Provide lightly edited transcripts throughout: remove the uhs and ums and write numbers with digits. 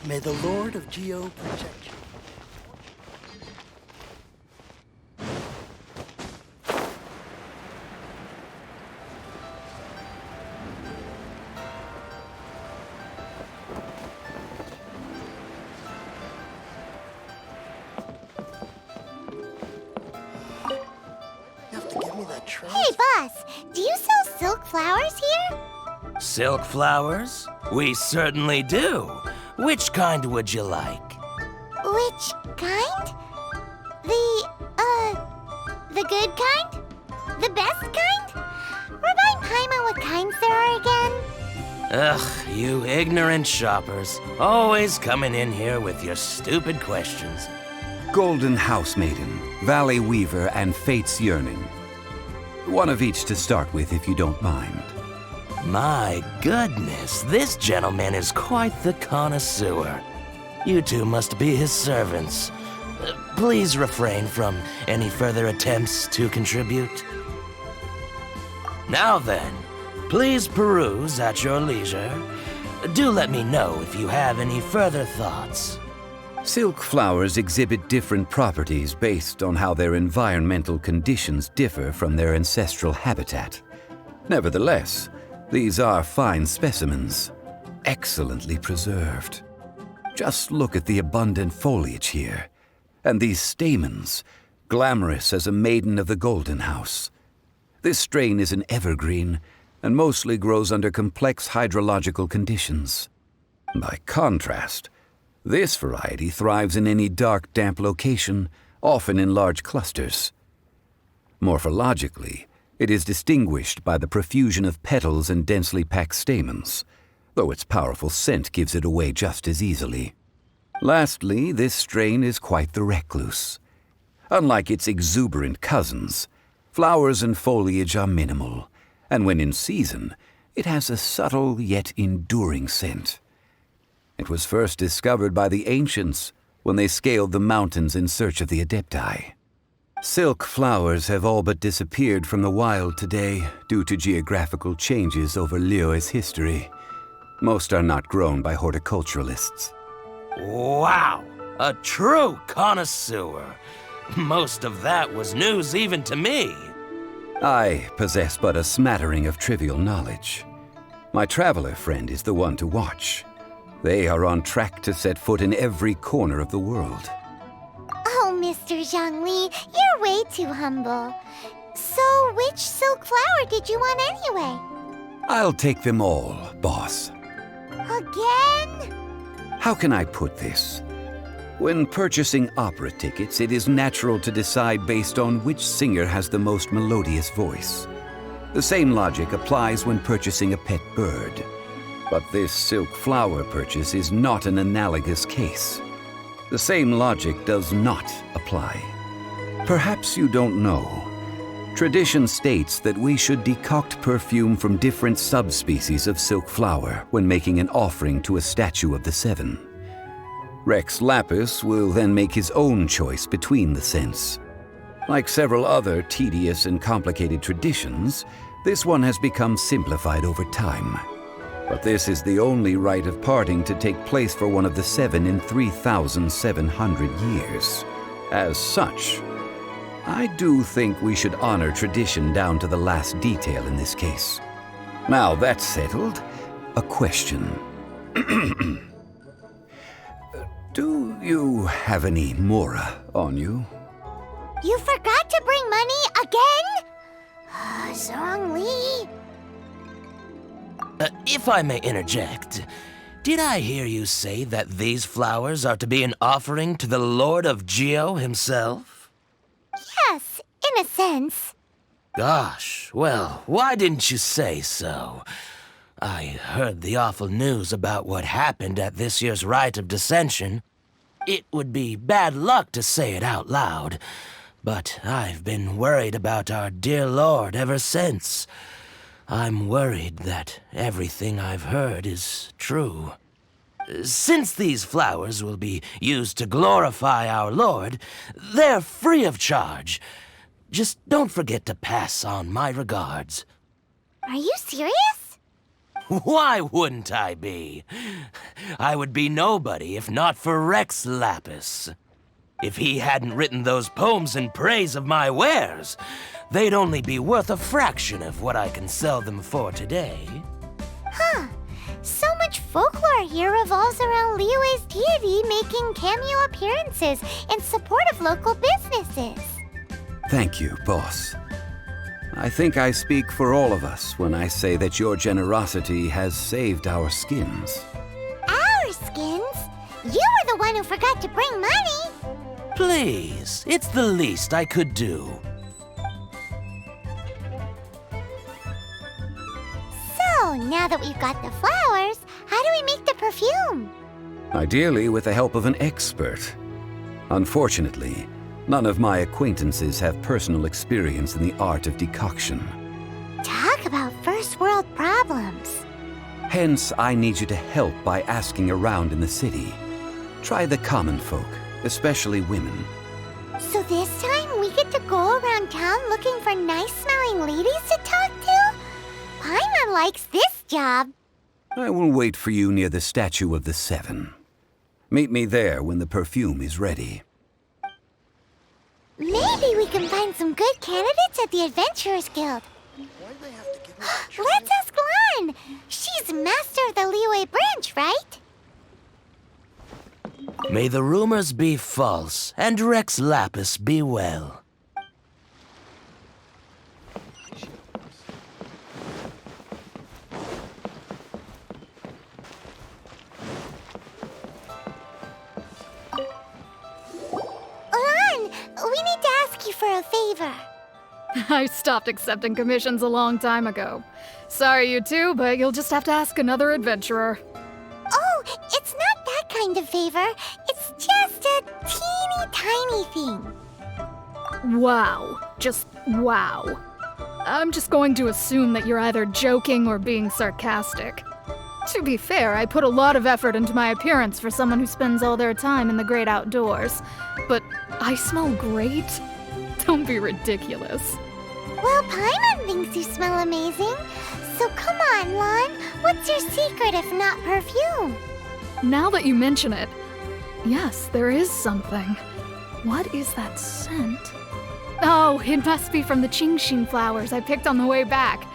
May the Lord of Geo protect you. You have to give me that trash. Hey, boss, do you sell silk flowers here? Silk flowers? We certainly do. Which kind would you like? Which kind? The good kind? The best kind? Remind Paimon what kinds there are again? Ugh, you ignorant shoppers. Always coming in here with your stupid questions. Golden House Maiden, Valley Weaver, and Fate's Yearning. One of each to start with, if you don't mind. My goodness, this gentleman is quite the connoisseur. You two must be his servants. Please refrain from any further attempts to contribute. Now then, please peruse at your leisure. Do let me know if you have any further thoughts. Silk flowers exhibit different properties based on how their environmental conditions differ from their ancestral habitat. Nevertheless, these are fine specimens, excellently preserved. Just look at the abundant foliage here, and these stamens, glamorous as a maiden of the Golden House. This strain is an evergreen, and mostly grows under complex hydrological conditions. By contrast, this variety thrives in any dark, damp location, often in large clusters. Morphologically, it is distinguished by the profusion of petals and densely packed stamens, though its powerful scent gives it away just as easily. Lastly, this strain is quite the recluse. Unlike its exuberant cousins, flowers and foliage are minimal, and when in season, it has a subtle yet enduring scent. It was first discovered by the ancients when they scaled the mountains in search of the adepti. Silk flowers have all but disappeared from the wild today due to geographical changes over Liyue's history. Most are not grown by horticulturalists. Wow, a true connoisseur. Most of that was news even to me. I possess but a smattering of trivial knowledge. My traveler friend is the one to watch. They are on track to set foot in every corner of the world. Oh, Mr. Zhongli, you're way too humble. So, which silk flower did you want anyway? I'll take them all, boss. Again? How can I put this? When purchasing opera tickets, it is natural to decide based on which singer has the most melodious voice. The same logic applies when purchasing a pet bird. But this silk flower purchase is not an analogous case. The same logic does not apply. Perhaps you don't know. Tradition states that we should decoct perfume from different subspecies of silk flower when making an offering to a statue of the seven. Rex Lapis will then make his own choice between the scents. Like several other tedious and complicated traditions, this one has become simplified over time. But this is the only rite of parting to take place for one of the seven in 3,700 years. As such, I do think we should honor tradition down to the last detail in this case. Now that's settled, a question. Do you have any Mora on you? You forgot to bring money again? Zhongli. If I may interject, did I hear you say that these flowers are to be an offering to the Lord of Geo himself? Yes, in a sense. Gosh, well, why didn't you say so? I heard the awful news about what happened at this year's Rite of Dissension. It would be bad luck to say it out loud, but I've been worried about our dear Lord ever since. I'm worried that everything I've heard is true. Since these flowers will be used to glorify our Lord, they're free of charge. Just don't forget to pass on my regards. Are you serious? Why wouldn't I be? I would be nobody if not for Rex Lapis. If he hadn't written those poems in praise of my wares, they'd only be worth a fraction of what I can sell them for today. Huh. So much folklore here revolves around Liyue's deity making cameo appearances in support of local businesses. Thank you, boss. I think I speak for all of us when I say that your generosity has saved our skins. Our skins? You were the one who forgot to bring money. Please, it's the least I could do. So, now that we've got the flowers, how do we make the perfume? Ideally with the help of an expert. Unfortunately, none of my acquaintances have personal experience in the art of decoction. Talk about first world problems. Hence, I need you to help by asking around in the city. Try the common folk, especially women. So this time we get to go around town looking for nice-smelling ladies to talk to? Paimon likes this job. I will wait for you near the Statue of the Seven. Meet me there when the perfume is ready. Maybe we can find some good candidates at the Adventurers Guild. Why'd they have to give me that training? Let's ask Lan. She's master of the Liyue branch, right? May the rumors be false, and Rex Lapis be well. Lan, we need to ask you for a favor. I stopped accepting commissions a long time ago. Sorry, you two, but you'll just have to ask another adventurer. Oh, it's not that kind of favor. It's just a teeny tiny thing. Wow. Just wow. I'm just going to assume that you're either joking or being sarcastic. To be fair, I put a lot of effort into my appearance for someone who spends all their time in the great outdoors. But I smell great? Don't be ridiculous. Well, Paimon thinks you smell amazing. So come on, Lan. What's your secret if not perfume? Now that you mention it, yes, there is something. What is that scent? Oh, it must be from the Genshin flowers I picked on the way back.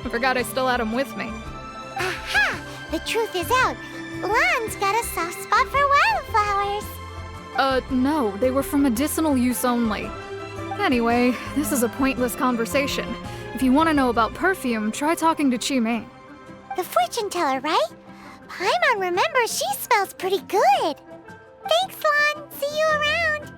I forgot I still had them with me. Aha! The truth is out. Lan's got a soft spot for wildflowers. No, they were for medicinal use only. Anyway, this is a pointless conversation. If you want to know about perfume, try talking to Qimei. The fortune teller, right? Paimon remembers she smells pretty good. Thanks, Lan. See you around.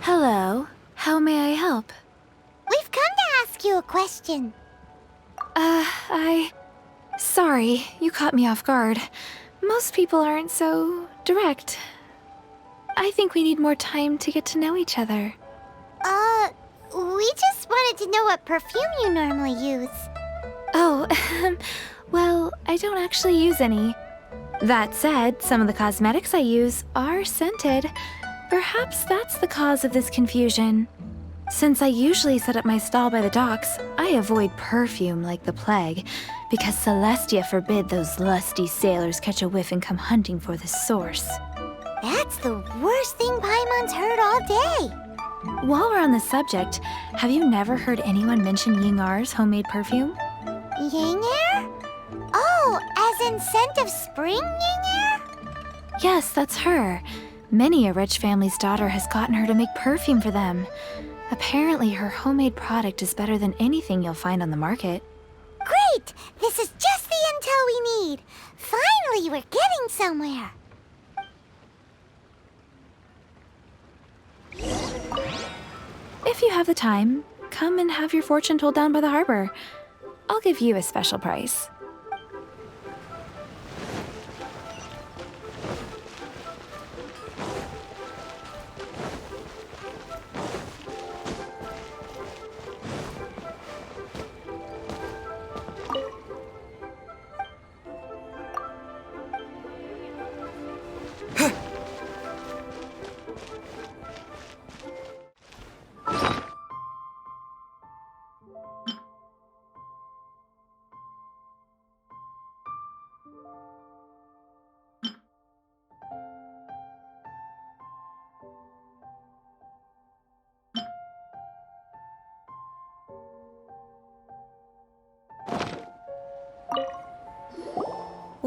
Hello. How may I help? We've come to ask you a question. Sorry, you caught me off guard. Most people aren't so direct. I think we need more time to get to know each other. We just wanted to know what perfume you normally use. Oh, well, I don't actually use any. That said, some of the cosmetics I use are scented. Perhaps that's the cause of this confusion. Since I usually set up my stall by the docks, I avoid perfume like the plague, because Celestia forbid those lusty sailors catch a whiff and come hunting for the source. That's the worst thing Paimon's heard all day. While we're on the subject, have you never heard anyone mention Yingar's homemade perfume? Yingar? Oh, as in scent of spring Yingar? Yes, that's her. Many a rich family's daughter has gotten her to make perfume for them. Apparently, her homemade product is better than anything you'll find on the market. Great! This is just the intel we need. Finally, we're getting somewhere. If you have the time, come and have your fortune told down by the harbor. I'll give you a special price.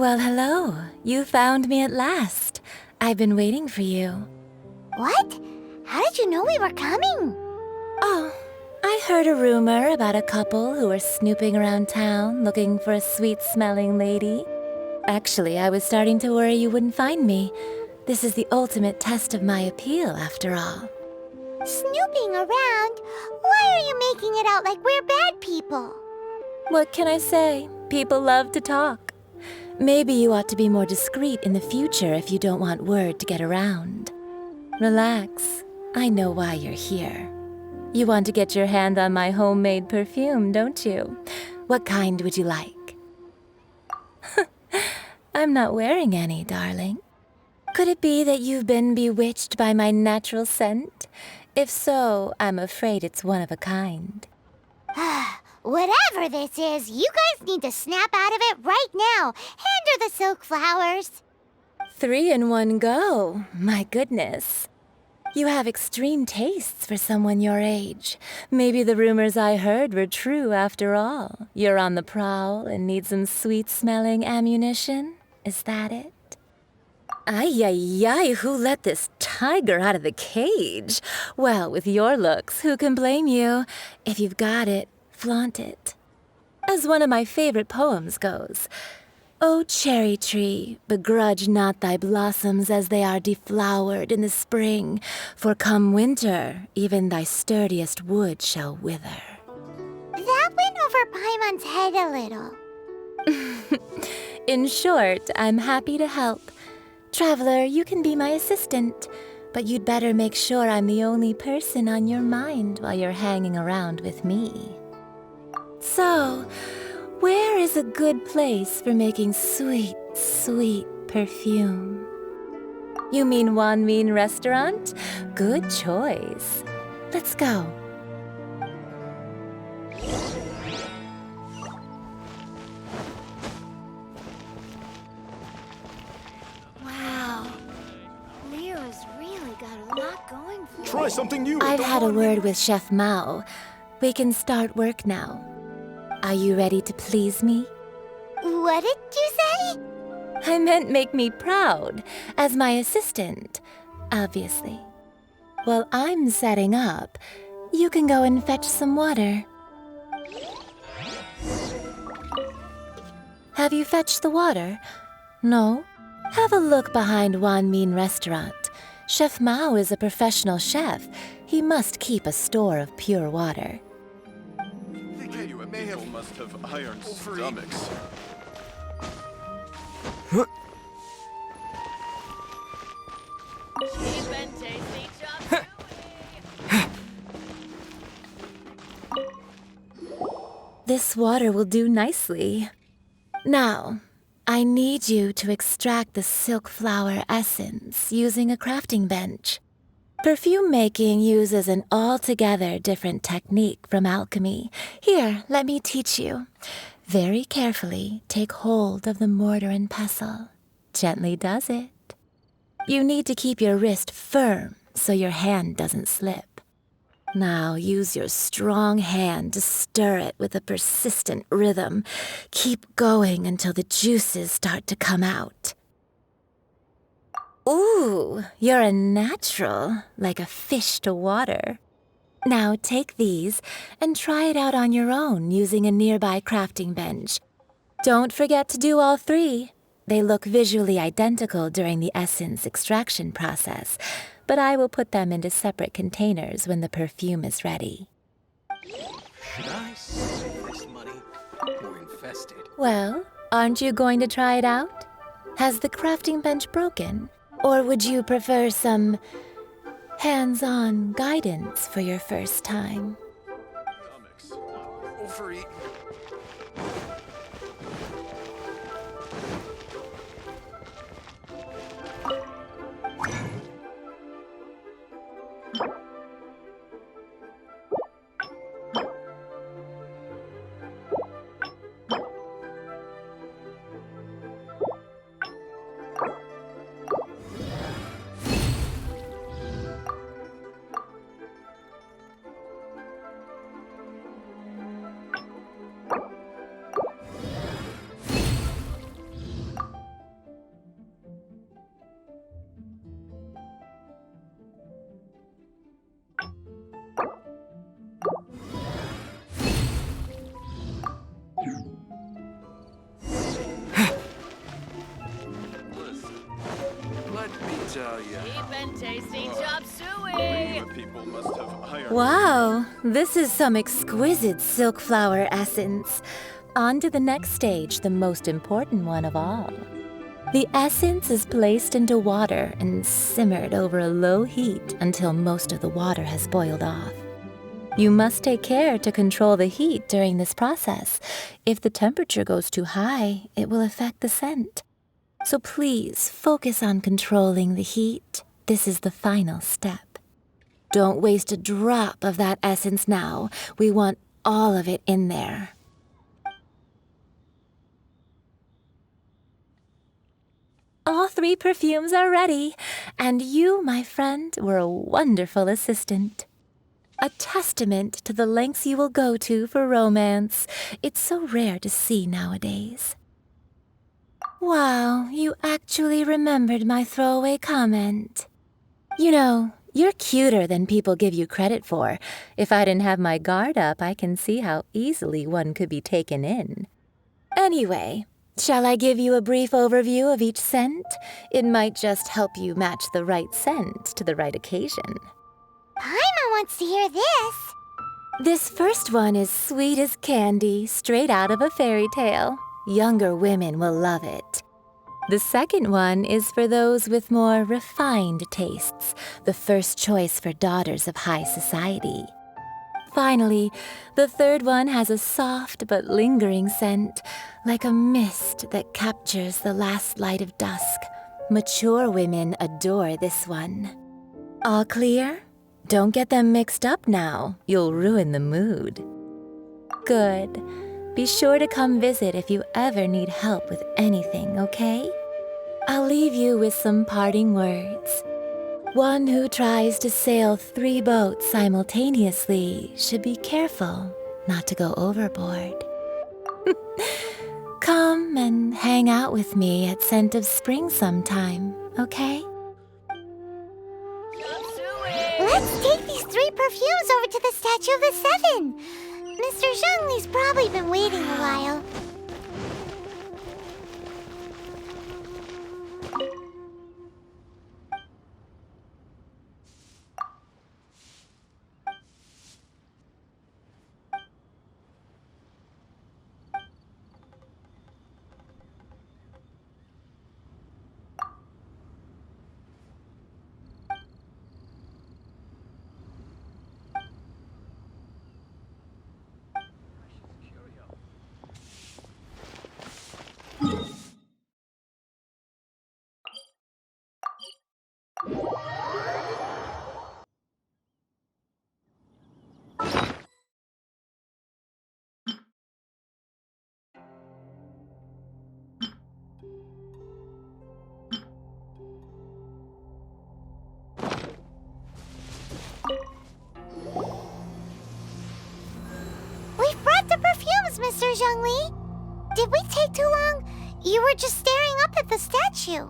Well, hello. You found me at last. I've been waiting for you. What? How did you know we were coming? Oh, I heard a rumor about a couple who were snooping around town looking for a sweet-smelling lady. Actually, I was starting to worry you wouldn't find me. This is the ultimate test of my appeal, after all. Snooping around? Why are you making it out like we're bad people? What can I say? People love to talk. Maybe you ought to be more discreet in the future if you don't want word to get around. Relax. I know why you're here. You want to get your hand on my homemade perfume, don't you? What kind would you like? I'm not wearing any, darling. Could it be that you've been bewitched by my natural scent? If so, I'm afraid it's one of a kind. Whatever this is, you guys need to snap out of it right now. Hand her the silk flowers. 3 in one go. My goodness. You have extreme tastes for someone your age. Maybe the rumors I heard were true after all. You're on the prowl and need some sweet-smelling ammunition? Is that it? Ay, ay, ay, who let this tiger out of the cage? Well, with your looks, who can blame you? If you've got it, flaunt it. As one of my favorite poems goes, "O cherry tree, begrudge not thy blossoms as they are deflowered in the spring, for come winter, even thy sturdiest wood shall wither." That went over Paimon's head a little. In short, I'm happy to help. Traveler, you can be my assistant, but you'd better make sure I'm the only person on your mind while you're hanging around with me. So, where is a good place for making sweet, sweet perfume? You mean Wanmin Restaurant? Good choice. Let's go. Wow. Liyue's really got a lot going for her. Try something new. I've had a word with Chef Mao. We can start work now. Are you ready to please me? What did you say? I meant make me proud, as my assistant, obviously. While I'm setting up, you can go and fetch some water. Have you fetched the water? No? Have a look behind Wanmin Restaurant. Chef Mao is a professional chef. He must keep a store of pure water. People must have iron stomachs. This water will do nicely. Now, I need you to extract the silk flower essence using a crafting bench. Perfume making uses an altogether different technique from alchemy. Here, let me teach you. Very carefully, take hold of the mortar and pestle. Gently does it. You need to keep your wrist firm so your hand doesn't slip. Now use your strong hand to stir it with a persistent rhythm. Keep going until the juices start to come out. Ooh, you're a natural, like a fish to water. Now take these and try it out on your own using a nearby crafting bench. Don't forget to do all 3. They look visually identical during the essence extraction process, but I will put them into separate containers when the perfume is ready. Should I save this money or invest it? Well, aren't you going to try it out? Has the crafting bench broken? Or would you prefer some hands-on guidance for your first time? Overeat. Tartaglia. Deep and tasty chop suey. Liyue people must have iron. Wow, this is some exquisite silk flower essence. On to the next stage, the most important one of all. The essence is placed into water and simmered over a low heat until most of the water has boiled off. You must take care to control the heat during this process. If the temperature goes too high, it will affect the scent. So please focus on controlling the heat. This is the final step. Don't waste a drop of that essence now. We want all of it in there. All 3 perfumes are ready, and you, my friend, were a wonderful assistant. A testament to the lengths you will go to for romance. It's so rare to see nowadays. Wow, you actually remembered my throwaway comment. You know, you're cuter than people give you credit for. If I didn't have my guard up, I can see how easily one could be taken in. Anyway, shall I give you a brief overview of each scent? It might just help you match the right scent to the right occasion. Paimon wants to hear this. This first one is sweet as candy, straight out of a fairy tale. Younger women will love it. The second one is for those with more refined tastes, the first choice for daughters of high society. Finally, the third one has a soft but lingering scent, like a mist that captures the last light of dusk. Mature women adore this one. All clear? Don't get them mixed up now. You'll ruin the mood. Good. Be sure to come visit if you ever need help with anything, okay? I'll leave you with some parting words. One who tries to sail 3 boats simultaneously should be careful not to go overboard. Come and hang out with me at Scent of Spring sometime, okay? Let's take these 3 perfumes over to the Statue of the Seven. Mr. Zhongli's probably been waiting a while. We've brought the perfumes, Mr. Zhongli. Did we take too long? You were just staring up at the statue.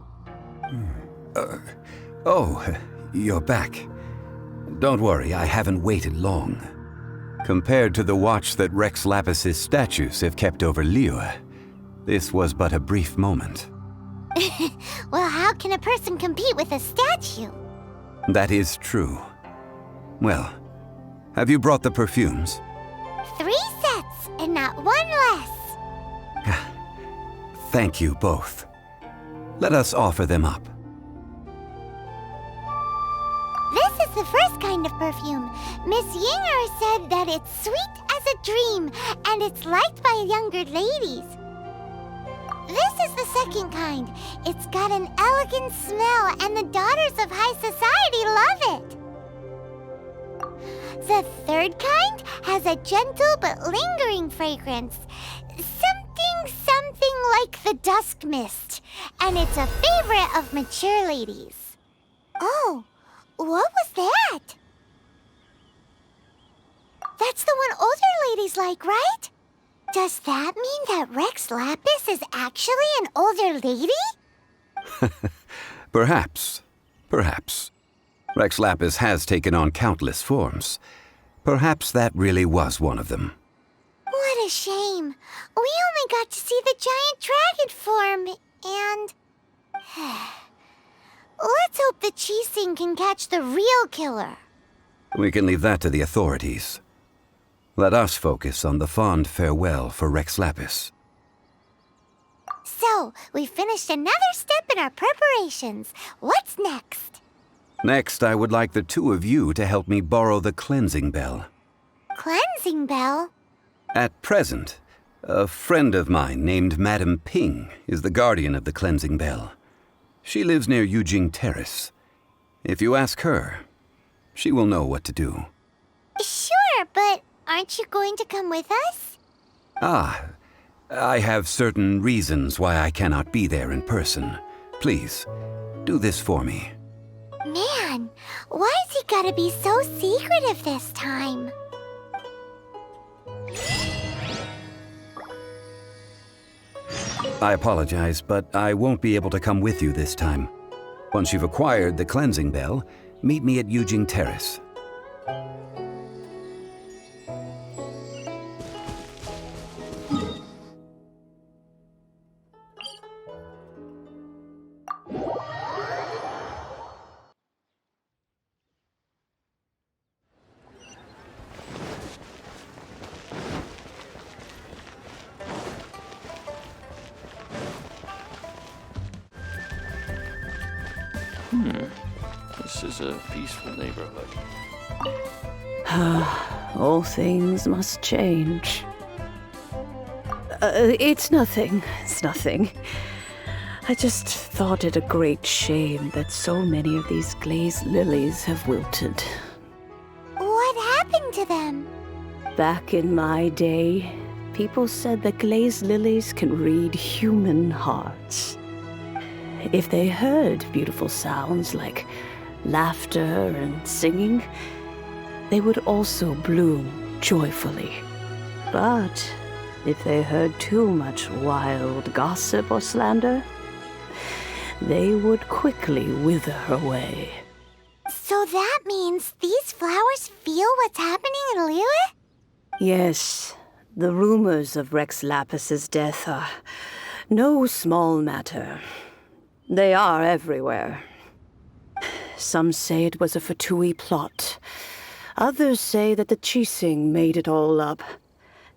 Oh, you're back. Don't worry, I haven't waited long. Compared to the watch that Rex Lapis's statues have kept over Liyue, this was but a brief moment. Well, how can a person compete with a statue? That is true. Well, have you brought the perfumes? 3 sets, and not 1 less. Thank you both. Let us offer them up. This is the first kind of perfume. Miss Yinger said that it's sweet as a dream, and it's liked by younger ladies. This is the second kind. It's got an elegant smell, and the daughters of high society love it. The third kind has a gentle but lingering fragrance. Something like the dusk mist, and it's a favorite of mature ladies. Oh, what was that? That's the one older ladies like, right? Does that mean that Rex Lapis is actually an older lady? Perhaps. Rex Lapis has taken on countless forms. Perhaps that really was one of them. What a shame. We only got to see the giant dragon form, and... Let's hope the Chising can catch the real killer. We can leave that to the authorities. Let us focus on the fond farewell for Rex Lapis. So, we finished another step in our preparations. What's next? Next, I would like the two of you to help me borrow the cleansing bell. Cleansing bell? At present, a friend of mine named Madame Ping is the guardian of the cleansing bell. She lives near Yujing Terrace. If you ask her, she will know what to do. Sure, but aren't you going to come with us? I have certain reasons why I cannot be there in person. Please, do this for me. Man, why's he gotta be so secretive this time? I apologize, but I won't be able to come with you this time. Once you've acquired the cleansing bell, meet me at Yujing Terrace. This is a peaceful neighborhood. All things must change. It's nothing. It's nothing. I just thought it a great shame that so many of these glazed lilies have wilted. What happened to them? Back in my day, people said that glazed lilies can read human hearts. If they heard beautiful sounds like laughter and singing, they would also bloom joyfully. But if they heard too much wild gossip or slander, they would quickly wither away. So that means these flowers feel what's happening in Liyue? Yes, the rumors of Rex Lapis's death are no small matter. They are everywhere. Some say it was a Fatui plot. Others say that the Chising made it all up.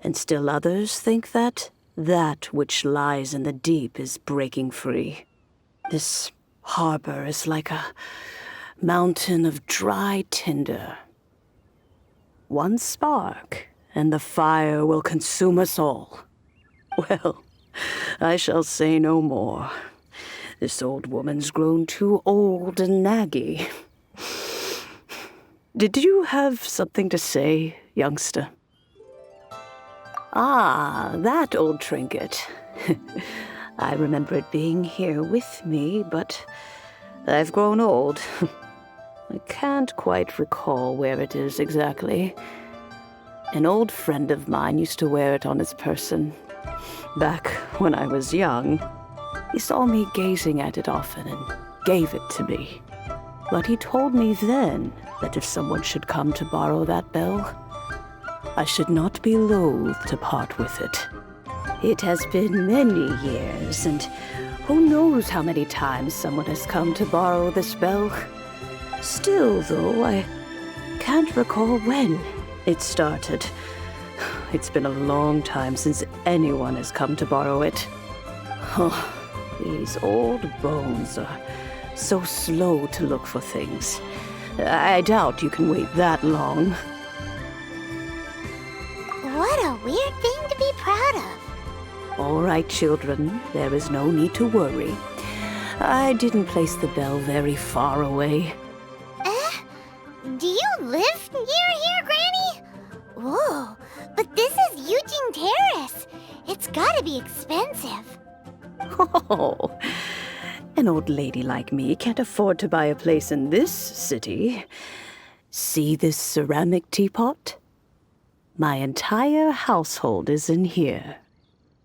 And still others think that which lies in the deep is breaking free. This harbor is like a mountain of dry tinder. One spark, and the fire will consume us all. Well, I shall say no more. This old woman's grown too old and naggy. Did you have something to say, youngster? Ah, that old trinket. I remember it being here with me, but I've grown old. I can't quite recall where it is exactly. An old friend of mine used to wear it on his person. Back when I was young, he saw me gazing at it often and gave it to me. But he told me then that if someone should come to borrow that bell, I should not be loath to part with it. It has been many years, and who knows how many times someone has come to borrow this bell. Still, though, I can't recall when it started. It's been a long time since anyone has come to borrow it. Oh, these old bones are so slow to look for things. I doubt you can wait that long. What a weird thing to be proud of. All right, children, there is no need to worry. I didn't place the bell very far away. Do you live near here, Granny? Whoa, but this is Yujing Terrace. It's gotta be expensive. Oh, an old lady like me can't afford to buy a place in this city. See this ceramic teapot? My entire household is in here.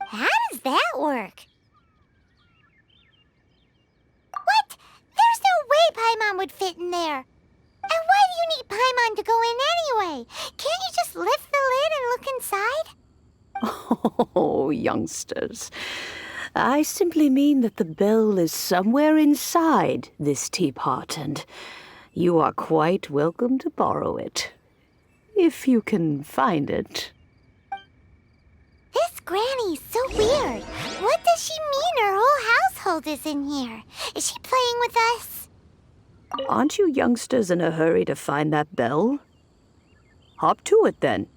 How does that work? What? There's no way Paimon would fit in there. And why do you need Paimon to go in anyway? Can't you just lift the lid and look inside? Oh, youngsters. I simply mean that the bell is somewhere inside this teapot, and you are quite welcome to borrow it. If you can find it. This granny's so weird. What does she mean her whole household is in here? Is she playing with us? Aren't you youngsters in a hurry to find that bell? Hop to it then.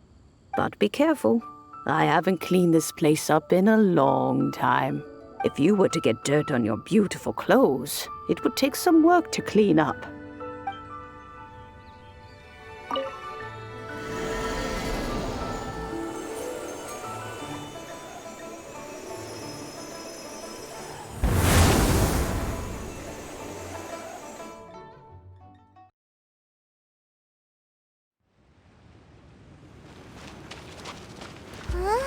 But be careful. I haven't cleaned this place up in a long time. If you were to get dirt on your beautiful clothes, it would take some work to clean up. Huh?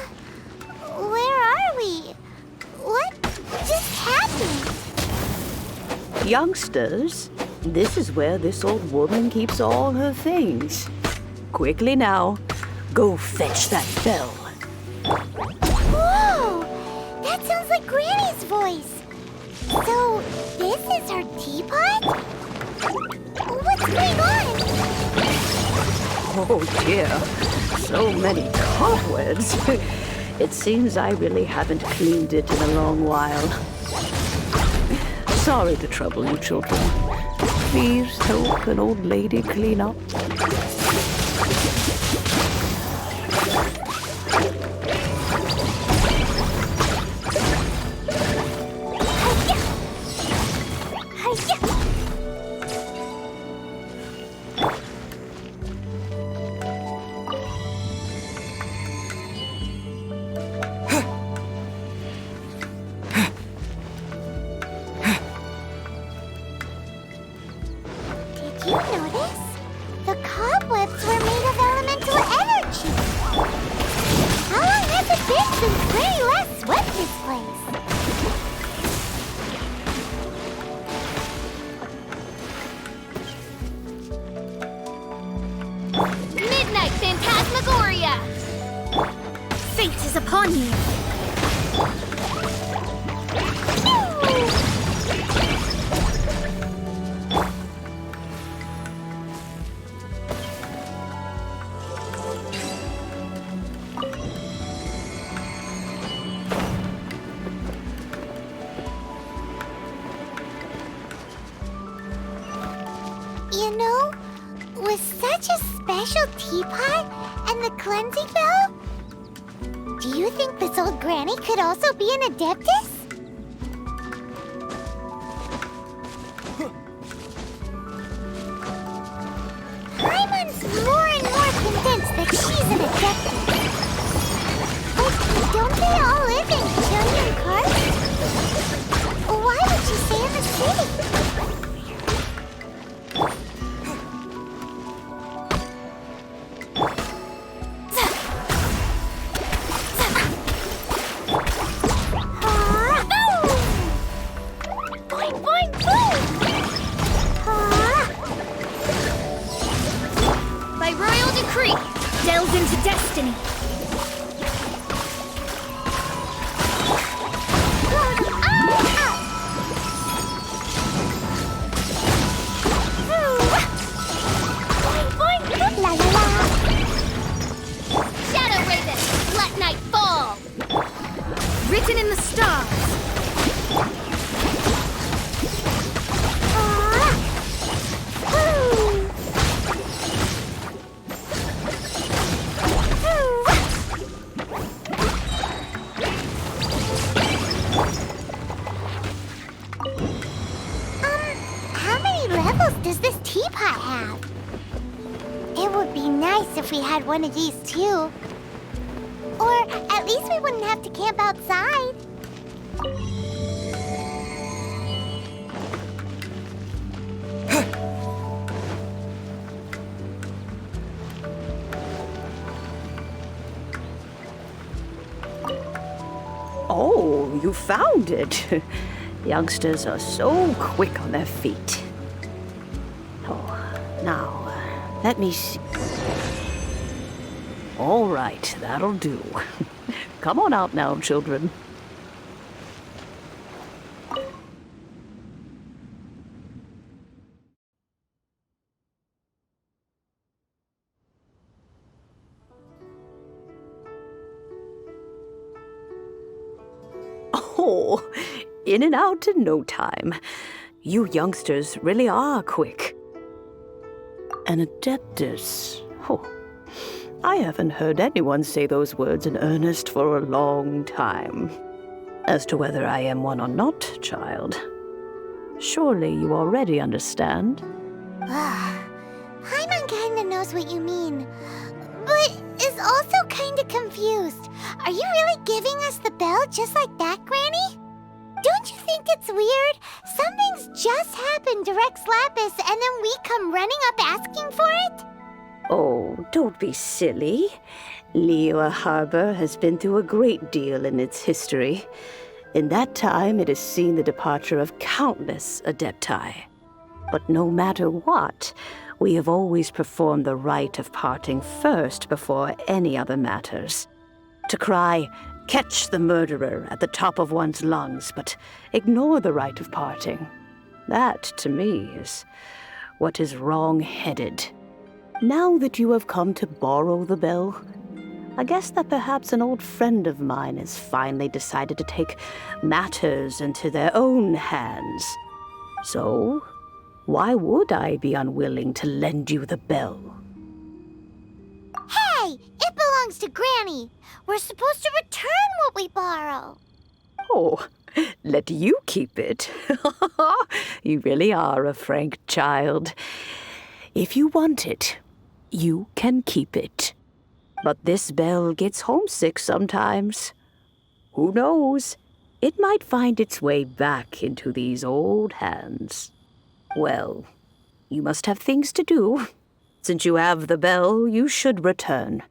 Where are we? What just happened? Youngsters, this is where this old woman keeps all her things. Quickly now, go fetch that bell. Whoa! That sounds like Granny's voice. So, this is her teapot? What's going on? Oh dear, so many cobwebs. It seems I really haven't cleaned it in a long while. Sorry to trouble you, children. Please help an old lady clean up. Did you notice? The cobwebs were made of elemental energy. How long has it been since Granny last swept this place? Midnight Phantasmagoria! Fate is upon you! You know, with such a special teapot and the cleansing bell, do you think this old granny could also be an adeptus? Paimon's more and more convinced that she's an adeptus. But don't they all live in Childe Park? Why would she stay in the city? Boing, boing, boing! By royal decree, delves into destiny. La la la! Shadow Raven, let night fall. Written in the stars. How many levels does this teapot have? It would be nice if we had one of these too. Or at least we wouldn't have to camp outside. Oh, you found it. Youngsters are so quick on their feet. Oh, now, let me see. All right, that'll do. Come on out now, children. Oh, in and out in no time. You youngsters really are quick. An adeptus. Oh, I haven't heard anyone say those words in earnest for a long time. As to whether I am one or not, child, surely you already understand. Paimon kinda knows what you mean, but is also kinda confused. Are you really giving us the bell just like that, Granny? Don't you think it's weird? Something's just happened to Rex Lapis and then we come running up asking for it? Oh, don't be silly. Liyue Harbor has been through a great deal in its history. In that time, it has seen the departure of countless adepti. But no matter what, we have always performed the rite of parting first before any other matters. To cry, "Catch the murderer," at the top of one's lungs, but ignore the rite of parting. That, to me, is what is wrong-headed. Now that you have come to borrow the bell, I guess that perhaps an old friend of mine has finally decided to take matters into their own hands. So, why would I be unwilling to lend you the bell? Hey! It belongs to Granny! We're supposed to return what we borrow! Oh, let you keep it. You really are a frank child. If you want it, you can keep it. But this bell gets homesick sometimes. Who knows? It might find its way back into these old hands. Well, you must have things to do. Since you have the bell, you should return.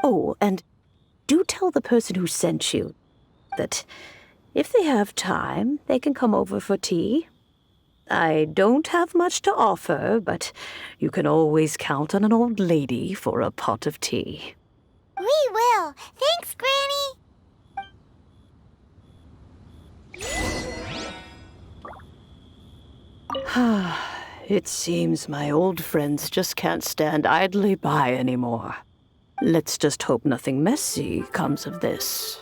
Oh, and do tell the person who sent you that if they have time, they can come over for tea. I don't have much to offer, but you can always count on an old lady for a pot of tea. We will! Thanks, Granny! It seems my old friends just can't stand idly by anymore. Let's just hope nothing messy comes of this.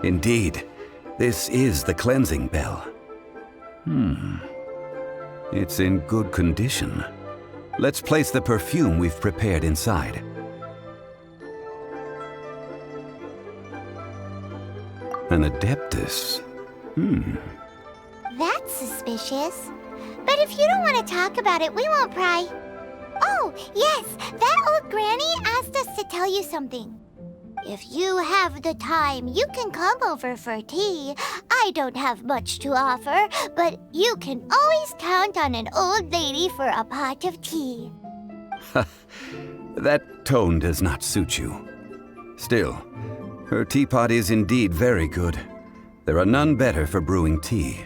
Indeed, this is the cleansing bell. It's in good condition. Let's place the perfume we've prepared inside. An adeptus. That's suspicious. But if you don't want to talk about it, we won't pry. Oh, yes, that old Granny asked us to tell you something. If you have the time, you can come over for tea. I don't have much to offer, but you can always count on an old lady for a pot of tea. That tone does not suit you. Still, her teapot is indeed very good. There are none better for brewing tea.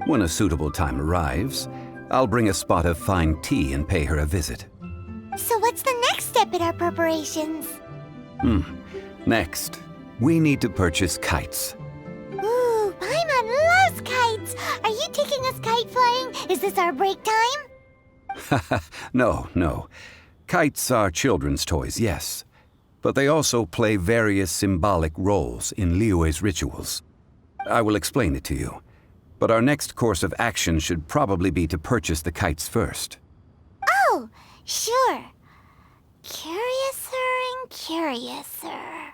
When a suitable time arrives, I'll bring a spot of fine tea and pay her a visit. So what's the next step in our preparations? Next, we need to purchase kites. Ooh, Paimon loves kites! Are you taking us kite flying? Is this our break time? No. Kites are children's toys, yes. But they also play various symbolic roles in Liyue's rituals. I will explain it to you. But our next course of action should probably be to purchase the kites first. Oh, sure. Curiouser and curiouser.